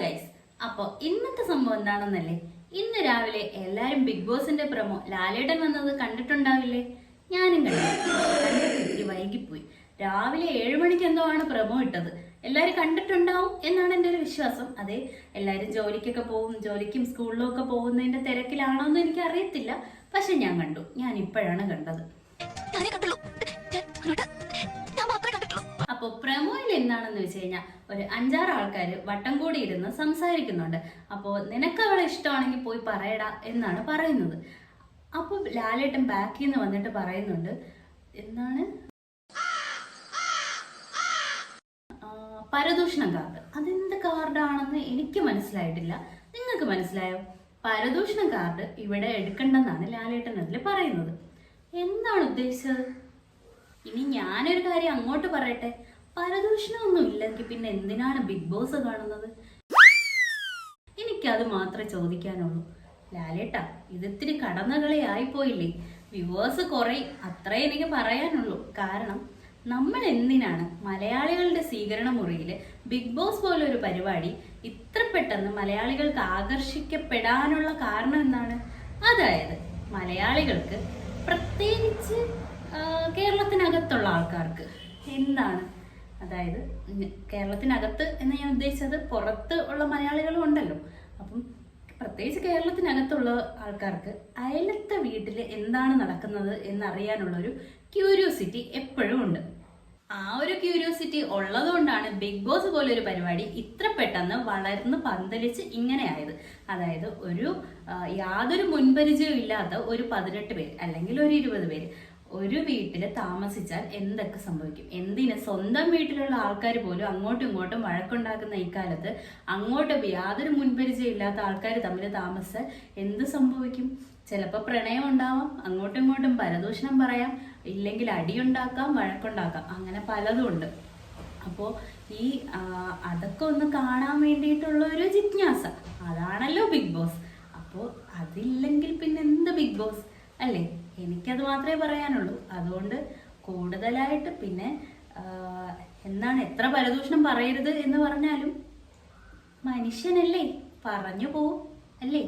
Guys, അപ്പോൾ ഇന്നത്തെ സംഭവം എന്താണെന്നല്ലേ? ഇന്ന് രാവിലെ എല്ലാരും ബിഗ് ബോസിന്റെ പ്രൊമോ ലാലേട്ടൻ വന്നത് കണ്ടിട്ടുണ്ടാവില്ലേ? ഞാനും കണ്ടു. ഇത്തിരി വൈകിപ്പോയി. രാവിലെ 7 മണിക്ക് എന്തോ ആണ് പ്രൊമോ ഇട്ടത്. എല്ലാരും കണ്ടിട്ടുണ്ടാവും എന്നാണ് എൻ്റെ ഒരു വിശ്വാസം. അതെ, എല്ലാരും ജോലിക്കൊക്കെ പോകും, ജോലിക്കും സ്കൂളിലും ഒക്കെ പോകുന്നതിന്റെ തിരക്കിലാണോ എന്ന് എനിക്ക് അറിയത്തില്ല. പക്ഷെ ഞാൻ കണ്ടു. ഞാൻ ഇപ്പോഴാണ് കണ്ടത്. അപ്പോൾ പ്രൊമോയിൽ എന്താണെന്ന് വെച്ച് കഴിഞ്ഞാൽ ഒരു 5-6 ആൾക്കാർ വട്ടം കൂടി ഇരുന്ന് സംസാരിക്കുന്നുണ്ട്. അപ്പോൾ നിനക്ക് അവളെ ഇഷ്ടമാണെങ്കിൽ പോയി പറയടാ എന്നാണ് പറയുന്നത്. അപ്പോൾ ലാലേട്ടൻ ബാക്കിൽ നിന്ന് വന്നിട്ട് പറയുന്നുണ്ട്, എന്താണ് പരദൂഷണം കാർഡ്. അതെന്ത് കാർഡാണെന്ന് എനിക്ക് മനസ്സിലായിട്ടില്ല. നിങ്ങൾക്ക് മനസ്സിലായോ? പരദൂഷണം കാർഡ് ഇവിടെ എടുക്കണ്ടെന്നാണ് ലാലേട്ടൻ അതിൽ പറയുന്നത്. എന്താണ് ഉദ്ദേശിച്ചത്? ഇനി ഞാനൊരു കാര്യം അങ്ങോട്ട് പറയട്ടെ, പരദൂഷണമൊന്നും ഇല്ലെങ്കിൽ പിന്നെ എന്തിനാണ് ബിഗ് ബോസ് കാണുന്നത്? എനിക്കത് മാത്രമേ ചോദിക്കാനുള്ളൂ. ലാലേട്ടാ, ഇതിത്തിരി കടന്നകളി ആയിപ്പോയില്ലേ? വ്യൂവേഴ്സ് കുറയും, അത്രേ എനിക്ക് പറയാനുള്ളൂ. കാരണം നമ്മൾ എന്തിനാണ് മലയാളികളുടെ സ്വീകരണ മുറിയിൽ ബിഗ് ബോസ് പോലെ ഒരു പരിപാടി ഇത്ര പെട്ടെന്ന് മലയാളികൾക്ക് ആകർഷിക്കപ്പെടാനുള്ള കാരണം എന്താണ്? അതായത് മലയാളികൾക്ക്, പ്രത്യേകിച്ച് കേരളത്തിനകത്തുള്ള ആൾക്കാർക്ക് എന്താണ്, അതായത് കേരളത്തിനകത്ത് എന്ന് ഞാൻ ഉദ്ദേശിച്ചത് പുറത്ത് ഉള്ള മലയാളികളും ഉണ്ടല്ലോ. അപ്പം പ്രത്യേകിച്ച് കേരളത്തിനകത്തുള്ള ആൾക്കാർക്ക് അയലത്തെ വീട്ടിൽ എന്താണ് നടക്കുന്നത് എന്നറിയാനുള്ളൊരു ക്യൂരിയോസിറ്റി എപ്പോഴും ഉണ്ട്. ആ ഒരു ക്യൂരിയോസിറ്റി ഉള്ളതുകൊണ്ടാണ് ബിഗ് ബോസ് പോലൊരു പരിപാടി ഇത്ര പെട്ടെന്ന് വളർന്ന് പന്തലിച്ച് ഇങ്ങനെ ആയത്. അതായത് യാതൊരു മുൻപരിചയവും ഇല്ലാത്ത ഒരു 18 പേര് അല്ലെങ്കിൽ ഒരു 20 പേര് ഒരു വീട്ടിൽ താമസിച്ചാൽ എന്തൊക്കെ സംഭവിക്കും? എന്തിന് സ്വന്തം വീട്ടിലുള്ള ആൾക്കാർ പോലും അങ്ങോട്ടും ഇങ്ങോട്ടും വഴക്കുണ്ടാക്കുന്ന ഇക്കാലത്ത് അങ്ങോട്ട് യാതൊരു മുൻപരിചയം ഇല്ലാത്ത ആൾക്കാർ തമ്മിൽ താമസിച്ചാൽ എന്ത് സംഭവിക്കും? ചിലപ്പോൾ പ്രണയം ഉണ്ടാവാം, അങ്ങോട്ടും ഇങ്ങോട്ടും പരദൂഷണം പറയാം, ഇല്ലെങ്കിൽ അടിയുണ്ടാക്കാം, വഴക്കുണ്ടാക്കാം, അങ്ങനെ പലതും ഉണ്ട്. അപ്പോൾ അതൊക്കെ ഒന്ന് കാണാൻ വേണ്ടിയിട്ടുള്ള ഒരു ജിജ്ഞാസ, അതാണല്ലോ ബിഗ് ബോസ്. അപ്പോൾ അതില്ലെങ്കിൽ പിന്നെ എന്ത് ബിഗ് ബോസ് അല്ലേ? എനിക്കത് മാത്രമേ പറയാനുള്ളൂ. അതുകൊണ്ട് കൂടുതലായിട്ട് പിന്നെ എന്താണ്, എത്ര പരദൂഷണം പറയരുത് എന്ന് പറഞ്ഞാലും മനുഷ്യനല്ലേ, പറഞ്ഞു പോവും അല്ലേ?